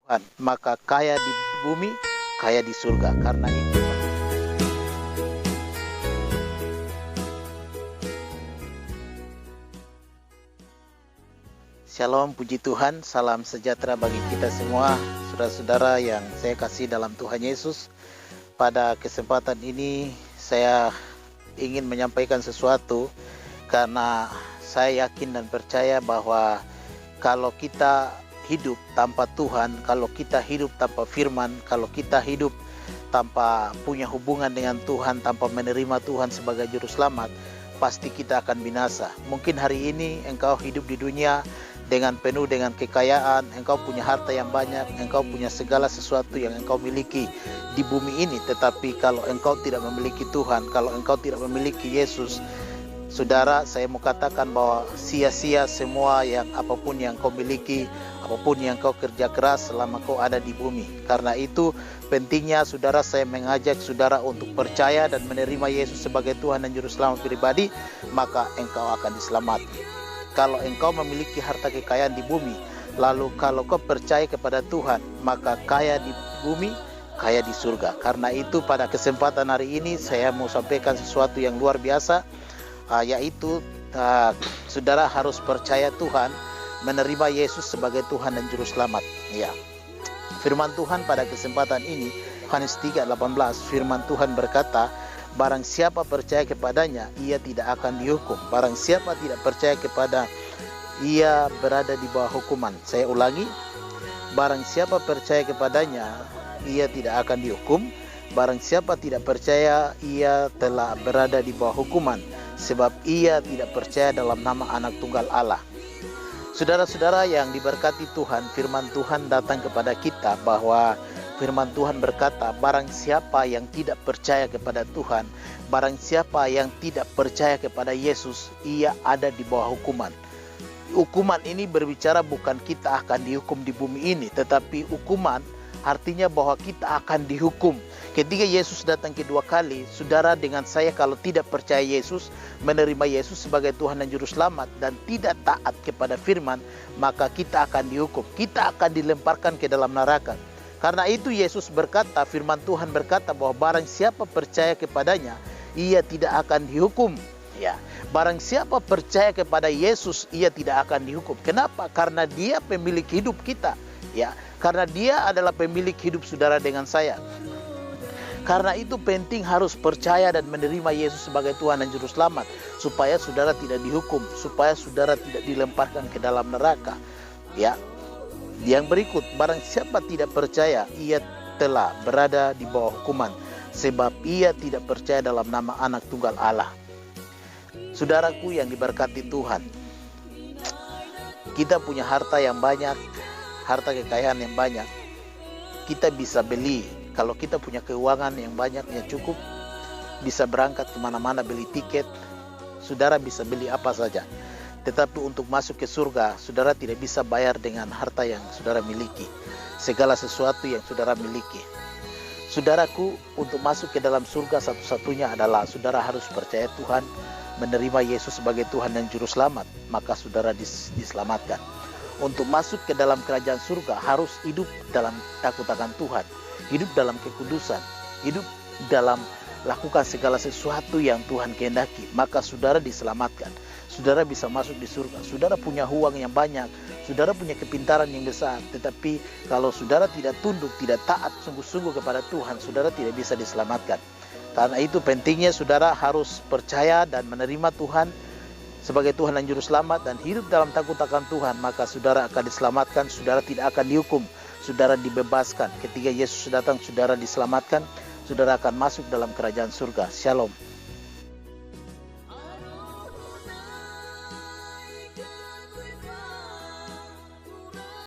Tuhan, maka kaya di bumi, kaya di surga. Karena itu Shalom, puji Tuhan, salam sejahtera bagi kita semua, saudara-saudara yang saya kasih dalam Tuhan Yesus. Pada kesempatan ini saya ingin menyampaikan sesuatu karena saya yakin dan percaya bahwa kalau kita hidup tanpa Tuhan, kalau kita hidup tanpa firman, kalau kita hidup tanpa punya hubungan dengan Tuhan, tanpa menerima Tuhan sebagai juru selamat, pasti kita akan binasa. Mungkin hari ini engkau hidup di dunia dengan penuh dengan kekayaan, engkau punya harta yang banyak, engkau punya segala sesuatu yang engkau miliki di bumi ini. Tetapi kalau engkau tidak memiliki Tuhan, kalau engkau tidak memiliki Yesus, saudara, saya mau katakan bahwa sia-sia semua yang apapun yang kau miliki, apapun yang kau kerja keras selama kau ada di bumi. Karena itu pentingnya saudara, saya mengajak saudara untuk percaya dan menerima Yesus sebagai Tuhan dan Juru Selamat pribadi, maka engkau akan diselamatkan. Kalau engkau memiliki harta kekayaan di bumi, lalu kalau kau percaya kepada Tuhan, maka kaya di bumi, kaya di surga. Karena itu pada kesempatan hari ini saya mau sampaikan sesuatu yang luar biasa, yaitu saudara harus percaya Tuhan, menerima Yesus sebagai Tuhan dan Juru Selamat. Ya. Firman Tuhan pada kesempatan ini, Yohanes 3:18, firman Tuhan berkata, barang siapa percaya kepadanya, ia tidak akan dihukum. Barang siapa tidak percaya kepada, ia berada di bawah hukuman. Saya ulangi, barang siapa percaya kepadanya, ia tidak akan dihukum. Barang siapa tidak percaya, ia telah berada di bawah hukuman, sebab ia tidak percaya dalam nama Anak Tunggal Allah. Saudara-saudara yang diberkati Tuhan, firman Tuhan datang kepada kita bahwa firman Tuhan berkata, barang siapa yang tidak percaya kepada Tuhan, barang siapa yang tidak percaya kepada Yesus, ia ada di bawah hukuman. Hukuman ini berbicara bukan kita akan dihukum di bumi ini, tetapi hukuman artinya bahwa kita akan dihukum. Ketika Yesus datang kedua kali, saudara dengan saya kalau tidak percaya Yesus, menerima Yesus sebagai Tuhan dan Juru Selamat, dan tidak taat kepada firman, maka kita akan dihukum. Kita akan dilemparkan ke dalam neraka. Karena itu Yesus berkata, firman Tuhan berkata bahwa barang siapa percaya kepadanya, ia tidak akan dihukum. Ya, barang siapa percaya kepada Yesus, ia tidak akan dihukum. Kenapa? Karena dia pemilik hidup kita. Ya, karena dia adalah pemilik hidup saudara dengan saya. Karena itu penting harus percaya dan menerima Yesus sebagai Tuhan dan Juru Selamat, supaya saudara tidak dihukum, supaya saudara tidak dilemparkan ke dalam neraka. Ya. Yang berikut, barang siapa tidak percaya, ia telah berada di bawah hukuman, sebab ia tidak percaya dalam nama Anak Tunggal Allah. Saudaraku yang diberkati Tuhan, kita punya harta yang banyak, harta kekayaan yang banyak. Kita bisa beli, kalau kita punya keuangan yang banyak, yang cukup, bisa berangkat kemana-mana beli tiket, saudara bisa beli apa saja. Tetapi untuk masuk ke surga, saudara tidak bisa bayar dengan harta yang saudara miliki, segala sesuatu yang saudara miliki. Saudaraku, untuk masuk ke dalam surga satu-satunya adalah saudara harus percaya Tuhan, menerima Yesus sebagai Tuhan dan Juru Selamat, maka saudara diselamatkan. Untuk masuk ke dalam kerajaan surga harus hidup dalam takut akan Tuhan, hidup dalam kekudusan, hidup dalam lakukan segala sesuatu yang Tuhan kehendaki, maka saudara diselamatkan. Saudara bisa masuk di surga. Saudara punya uang yang banyak, saudara punya kepintaran yang besar, tetapi kalau saudara tidak tunduk, tidak taat sungguh-sungguh kepada Tuhan, saudara tidak bisa diselamatkan. Karena itu pentingnya saudara harus percaya dan menerima Tuhan sebagai Tuhan dan Juru Selamat, dan hidup dalam takut akan Tuhan, maka saudara akan diselamatkan, saudara tidak akan dihukum, saudara dibebaskan. Ketika Yesus datang, saudara diselamatkan, saudara akan masuk dalam kerajaan surga. Shalom.